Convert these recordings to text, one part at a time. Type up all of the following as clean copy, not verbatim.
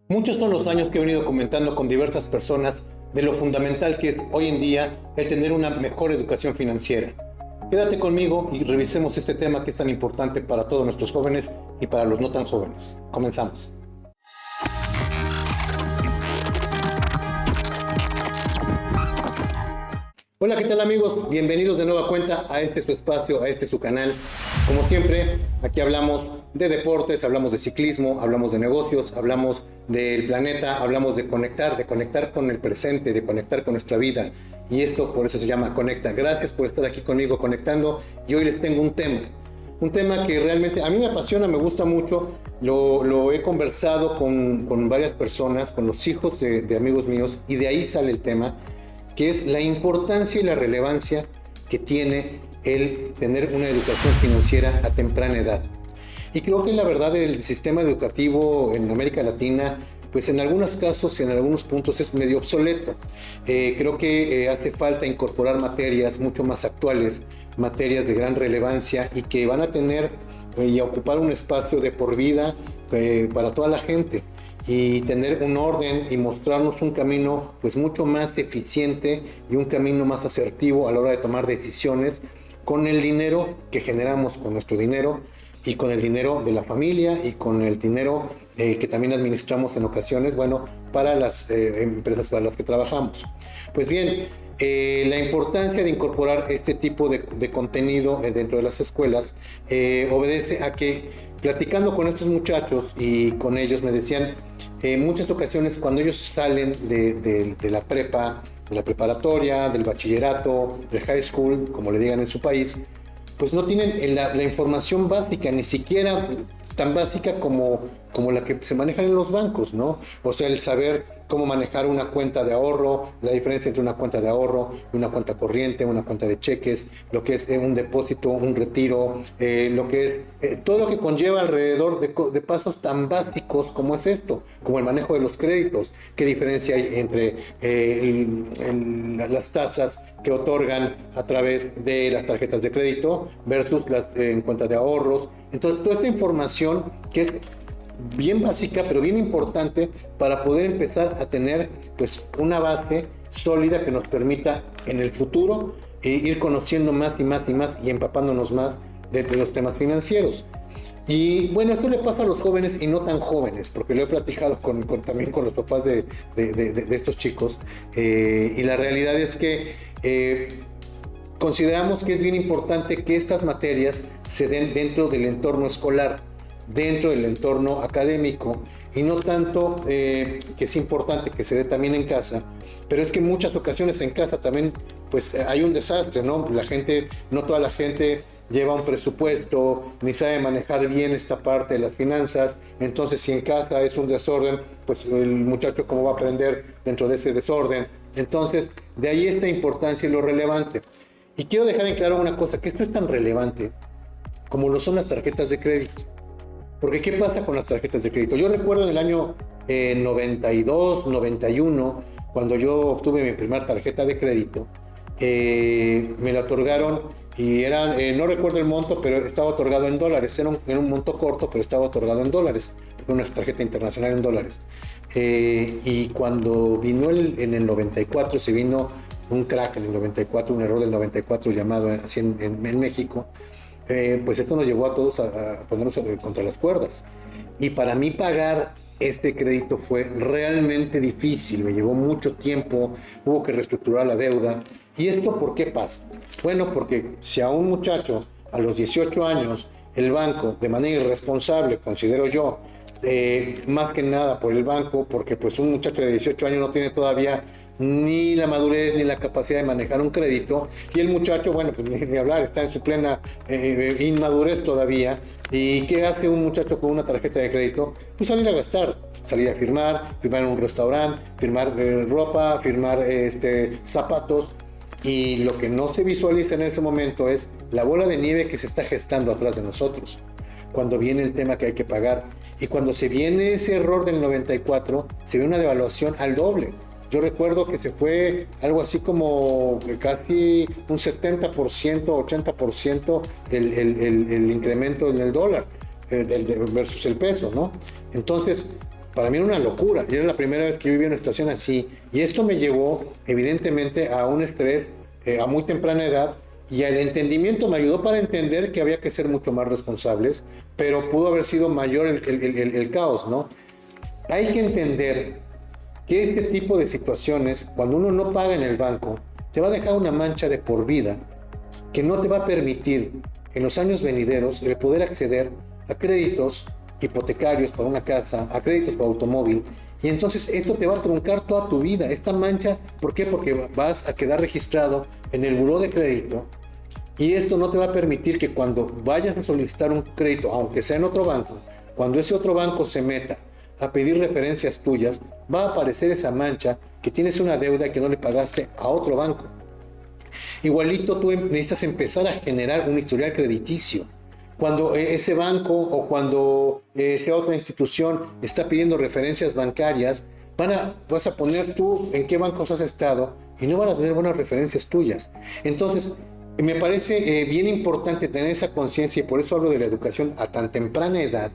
Muchos son los años que he venido comentando con diversas personas de lo fundamental que es hoy en día el tener una mejor educación financiera. Quédate conmigo y revisemos este tema que es tan importante para todos nuestros jóvenes y para los no tan jóvenes. Comenzamos. Hola, ¿qué tal amigos? Bienvenidos de nueva cuenta a este su espacio, a este su canal. Como siempre, aquí hablamos de deportes, hablamos de ciclismo, hablamos de negocios, hablamos del planeta, hablamos de conectar con el presente, de conectar con nuestra vida. Y esto por eso se llama Conecta. Gracias por estar aquí conmigo conectando y hoy les tengo un tema que realmente a mí me apasiona, me gusta mucho. Lo he conversado con varias personas, con los hijos de amigos míos, y de ahí sale el tema, que es la importancia y la relevancia que tiene el tener una educación financiera a temprana edad. Y creo que la verdad el sistema educativo en América Latina, pues en algunos casos y en algunos puntos es medio obsoleto. Creo que hace falta incorporar materias mucho más actuales, materias de gran relevancia y que van a tener y a ocupar un espacio de por vida para toda la gente, y tener un orden y mostrarnos un camino pues mucho más eficiente y un camino más asertivo a la hora de tomar decisiones con el dinero que generamos, con nuestro dinero y con el dinero de la familia y con el dinero que también administramos en ocasiones, bueno, para las empresas para las que trabajamos. Pues bien, la importancia de incorporar este tipo de contenido dentro de las escuelas obedece a que, platicando con estos muchachos y con ellos, me decían en muchas ocasiones cuando ellos salen de la prepa, de la preparatoria, del bachillerato, del high school, como le digan en su país, pues no tienen la información básica, ni siquiera tan básica como la que se maneja en los bancos, ¿no? O sea, el saber cómo manejar una cuenta de ahorro, la diferencia entre una cuenta de ahorro y una cuenta corriente, una cuenta de cheques, lo que es un depósito, un retiro, lo que es todo lo que conlleva alrededor de pasos tan básicos como es esto, como el manejo de los créditos. ¿Qué diferencia hay entre las tasas que otorgan a través de las tarjetas de crédito versus las en cuentas de ahorros? Entonces, toda esta información que es bien básica, pero bien importante para poder empezar a tener pues una base sólida que nos permita en el futuro ir conociendo más y más y más y empapándonos más de los temas financieros. Y bueno, esto le pasa a los jóvenes y no tan jóvenes, porque lo he platicado también con los papás de estos chicos, y la realidad es que consideramos que es bien importante que estas materias se den dentro del entorno escolar, dentro del entorno académico, y no tanto que es importante que se dé también en casa, pero es que en muchas ocasiones en casa también pues hay un desastre, ¿no? No toda la gente lleva un presupuesto, ni sabe manejar bien esta parte de las finanzas. Entonces si en casa es un desorden, pues el muchacho cómo va a aprender dentro de ese desorden. Entonces de ahí esta importancia y lo relevante. Y quiero dejar en claro una cosa, que esto es tan relevante como lo son las tarjetas de crédito. Porque ¿qué pasa con las tarjetas de crédito? Yo recuerdo en el año 92, 91, cuando yo obtuve mi primera tarjeta de crédito, me la otorgaron y no recuerdo el monto, pero estaba otorgado en dólares. Era un monto corto, pero estaba otorgado en dólares. Era una tarjeta internacional en dólares. Y cuando vino en el 94, se vino un crack en el 94, un error del 94 llamado así en México. Pues esto nos llevó a todos a ponernos contra las cuerdas. Y para mí pagar este crédito fue realmente difícil, me llevó mucho tiempo, hubo que reestructurar la deuda. ¿Y esto por qué pasa? Bueno, porque si a un muchacho a los 18 años el banco, de manera irresponsable, considero yo, más que nada por el banco, porque pues un muchacho de 18 años no tiene todavía ni la madurez ni la capacidad de manejar un crédito, y el muchacho, bueno, pues ni hablar, está en su plena inmadurez todavía. ¿Y qué hace un muchacho con una tarjeta de crédito? Pues salir a gastar, salir a firmar en un restaurante, firmar ropa, firmar zapatos, y lo que no se visualiza en ese momento es la bola de nieve que se está gestando atrás de nosotros cuando viene el tema que hay que pagar. Y cuando se viene ese error del 94, se ve una devaluación al doble. Yo recuerdo que se fue algo así como casi un 70%, 80% el incremento en el dólar versus el peso, ¿no? Entonces, Para mí era una locura, y era la primera vez que yo vivía una situación así, y esto me llevó evidentemente a un estrés a muy temprana edad, y el entendimiento me ayudó para entender que había que ser mucho más responsables, pero pudo haber sido mayor el caos, ¿no? Hay que entender que este tipo de situaciones, cuando uno no paga en el banco, te va a dejar una mancha de por vida que no te va a permitir en los años venideros el poder acceder a créditos hipotecarios para una casa, a créditos para automóvil, y entonces esto te va a truncar toda tu vida, esta mancha. ¿Por qué? Porque vas a quedar registrado en el buró de crédito, y esto no te va a permitir que cuando vayas a solicitar un crédito, aunque sea en otro banco, cuando ese otro banco se meta a pedir referencias tuyas, va a aparecer esa mancha que tienes una deuda que no le pagaste a otro banco. Igualito tú necesitas empezar a generar un historial crediticio. Cuando ese banco o cuando sea otra institución está pidiendo referencias bancarias, vas a poner tú en qué bancos has estado y no van a tener buenas referencias tuyas. Entonces, me parece bien importante tener esa conciencia, y por eso hablo de la educación a tan temprana edad,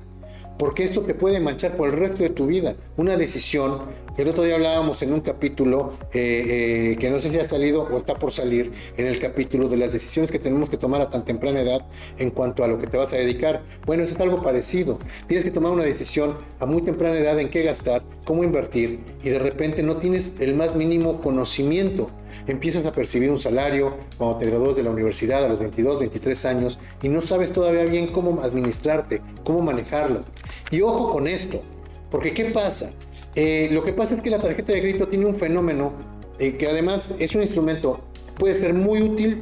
porque esto te puede manchar por el resto de tu vida. Una decisión, el otro día hablábamos en un capítulo que no sé si ha salido o está por salir, en el capítulo de las decisiones que tenemos que tomar a tan temprana edad en cuanto a lo que te vas a dedicar. Bueno, eso es algo parecido. Tienes que tomar una decisión a muy temprana edad en qué gastar, cómo invertir, y de repente no tienes el más mínimo conocimiento. Empiezas a percibir un salario cuando te gradúas de la universidad a los 22, 23 años y no sabes todavía bien cómo administrarte, cómo manejarlo. Y ojo con esto, porque ¿qué pasa? Lo que pasa es que la tarjeta de crédito tiene un fenómeno que además es un instrumento, puede ser muy útil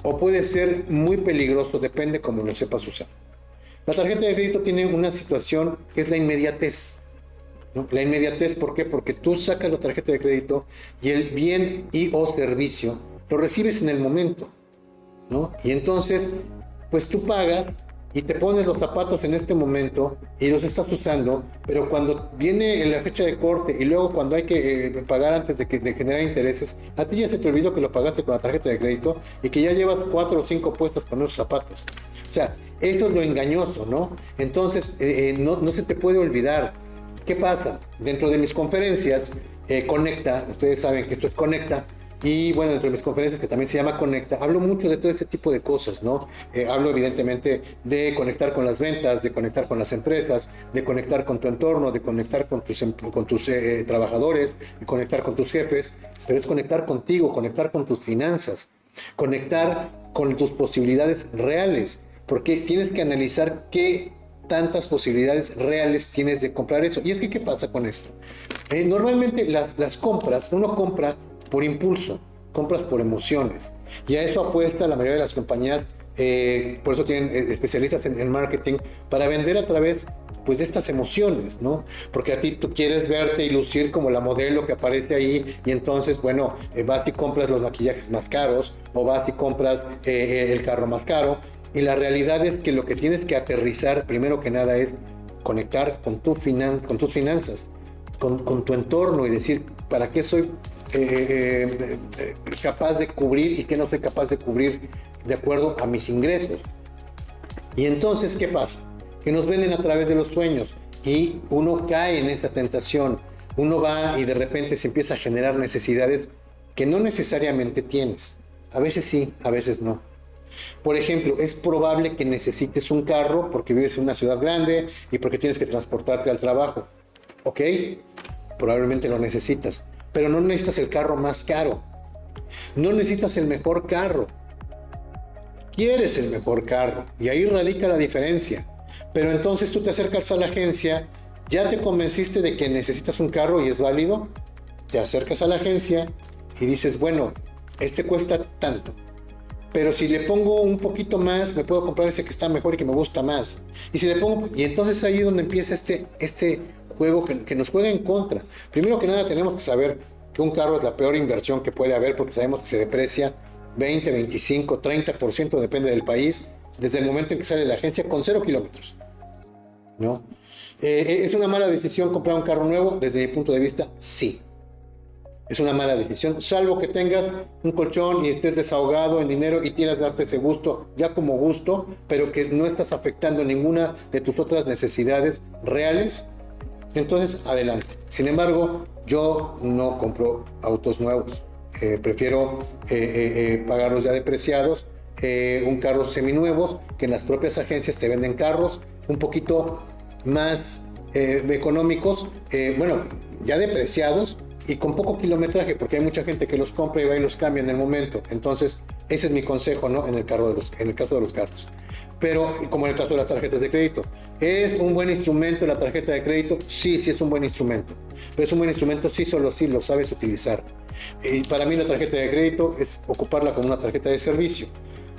o puede ser muy peligroso, depende cómo lo sepas usar. La tarjeta de crédito tiene una situación que es la inmediatez, ¿no? La inmediatez, ¿por qué? Porque tú sacas la tarjeta de crédito y el bien y o servicio lo recibes en el momento, ¿no? Y entonces, pues tú pagas y te pones los zapatos en este momento y los estás usando, pero cuando viene la fecha de corte y luego cuando hay que pagar antes de generar intereses, a ti ya se te olvidó que lo pagaste con la tarjeta de crédito y que ya llevas 4 o 5 puestas con esos zapatos. O sea, eso es lo engañoso, ¿no? Entonces, no se te puede olvidar. ¿Qué pasa? Dentro de mis conferencias, Conecta, ustedes saben que esto es Conecta, y bueno, dentro de mis conferencias, que también se llama Conecta, hablo mucho de todo este tipo de cosas, ¿no? Hablo evidentemente de conectar con las ventas, de conectar con las empresas, de conectar con tu entorno, de conectar con tus trabajadores, de conectar con tus jefes, pero es conectar contigo, conectar con tus finanzas, conectar con tus posibilidades reales, porque tienes que analizar qué tantas posibilidades reales tienes de comprar eso. Y es que, ¿qué pasa con esto? Normalmente las compras, uno compra por impulso, compras por emociones, y a eso apuesta la mayoría de las compañías, por eso tienen especialistas en marketing, para vender a través pues de estas emociones, ¿no? Porque a ti tú quieres verte y lucir como la modelo que aparece ahí, y entonces, bueno, vas y compras los maquillajes más caros, o vas y compras el carro más caro, y la realidad es que lo que tienes que aterrizar, primero que nada, es conectar con tus finanzas, con tu entorno, y decir, ¿para qué soy capaz de cubrir y qué no soy capaz de cubrir de acuerdo a mis ingresos? Y entonces, ¿qué pasa? Que nos venden a través de los sueños y uno cae en esa tentación. Uno va y de repente se empieza a generar necesidades que no necesariamente tienes. A veces sí, a veces no. Por ejemplo, es probable que necesites un carro porque vives en una ciudad grande y porque tienes que transportarte al trabajo. ¿Ok? Probablemente lo necesitas, pero no necesitas el carro más caro. No necesitas el mejor carro. Quieres el mejor carro, y ahí radica la diferencia. Pero entonces tú te acercas a la agencia, ya te convenciste de que necesitas un carro y es válido, te acercas a la agencia y dices, bueno, este cuesta tanto, pero si le pongo un poquito más, me puedo comprar ese que está mejor y que me gusta más. Y si le pongo, y entonces ahí es donde empieza este juego que nos juega en contra. Primero que nada, tenemos que saber que un carro es la peor inversión que puede haber, porque sabemos que se deprecia 20, 25, 30%, depende del país, desde el momento en que sale la agencia, con 0 kilómetros, ¿no? ¿Es una mala decisión comprar un carro nuevo? Desde mi punto de vista, sí. Es una mala decisión, salvo que tengas un colchón y estés desahogado en dinero y quieras darte ese gusto ya como gusto, pero que no estás afectando ninguna de tus otras necesidades reales. entonces adelante. Sin embargo, yo no compro autos nuevos. Prefiero pagarlos ya depreciados, un carro seminuevos, que en las propias agencias te venden carros un poquito más económicos, bueno, ya depreciados y con poco kilometraje, porque hay mucha gente que los compra y va y los cambia en el momento. Entonces, ese es mi consejo, ¿no? En el caso de los carros. Pero, como en el caso de las tarjetas de crédito, ¿es un buen instrumento la tarjeta de crédito? Sí, sí es un buen instrumento. Pero es un buen instrumento sí, solo si lo sabes utilizar. Y para mí la tarjeta de crédito es ocuparla como una tarjeta de servicio.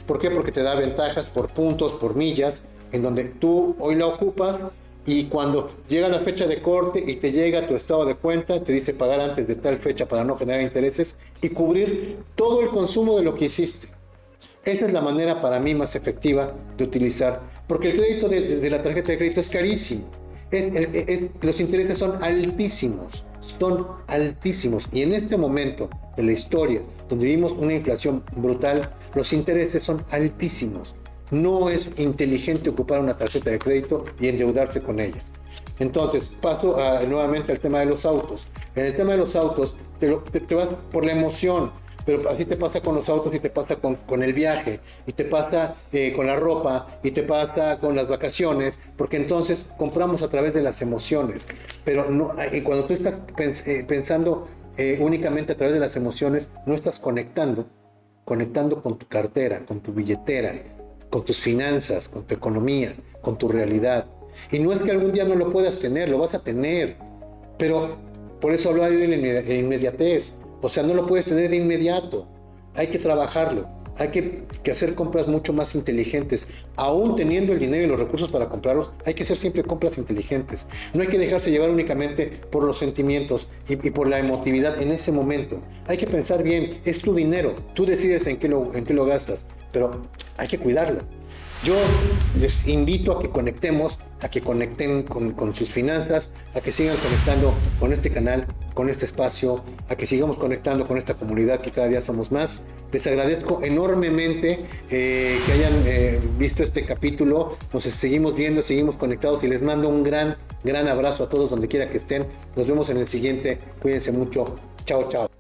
¿Por qué? Porque te da ventajas por puntos, por millas, en donde tú hoy la ocupas y cuando llega la fecha de corte y te llega tu estado de cuenta, te dice pagar antes de tal fecha para no generar intereses y cubrir todo el consumo de lo que hiciste. Esa es la manera para mí más efectiva de utilizar, porque el crédito de la tarjeta de crédito es carísimo. Los intereses son altísimos, y en este momento de la historia, donde vivimos una inflación brutal, los intereses son altísimos. No es inteligente ocupar una tarjeta de crédito y endeudarse con ella. Entonces, paso nuevamente al tema de los autos. En el tema de los autos, te vas por la emoción, pero así te pasa con los autos y te pasa con el viaje, y te pasa con la ropa, y te pasa con las vacaciones, porque entonces compramos a través de las emociones. Pero no, cuando tú estás pensando únicamente a través de las emociones, no estás conectando con tu cartera, con tu billetera, con tus finanzas, con tu economía, con tu realidad. Y no es que algún día no lo puedas tener, lo vas a tener, pero por eso hablo de la inmediatez. O sea, no lo puedes tener de inmediato, hay que trabajarlo, hay que hacer compras mucho más inteligentes. Aún teniendo el dinero y los recursos para comprarlos, hay que hacer siempre compras inteligentes. No hay que dejarse llevar únicamente por los sentimientos y por la emotividad en ese momento. Hay que pensar bien, es tu dinero, tú decides en qué lo gastas, pero hay que cuidarlo. Yo les invito a que conectemos, a que conecten con sus finanzas, a que sigan conectando con este canal, con este espacio, a que sigamos conectando con esta comunidad que cada día somos más. Les agradezco enormemente que hayan visto este capítulo. Nos seguimos viendo, seguimos conectados y les mando un gran abrazo a todos donde quiera que estén. Nos vemos en el siguiente. Cuídense mucho. Chao, chao.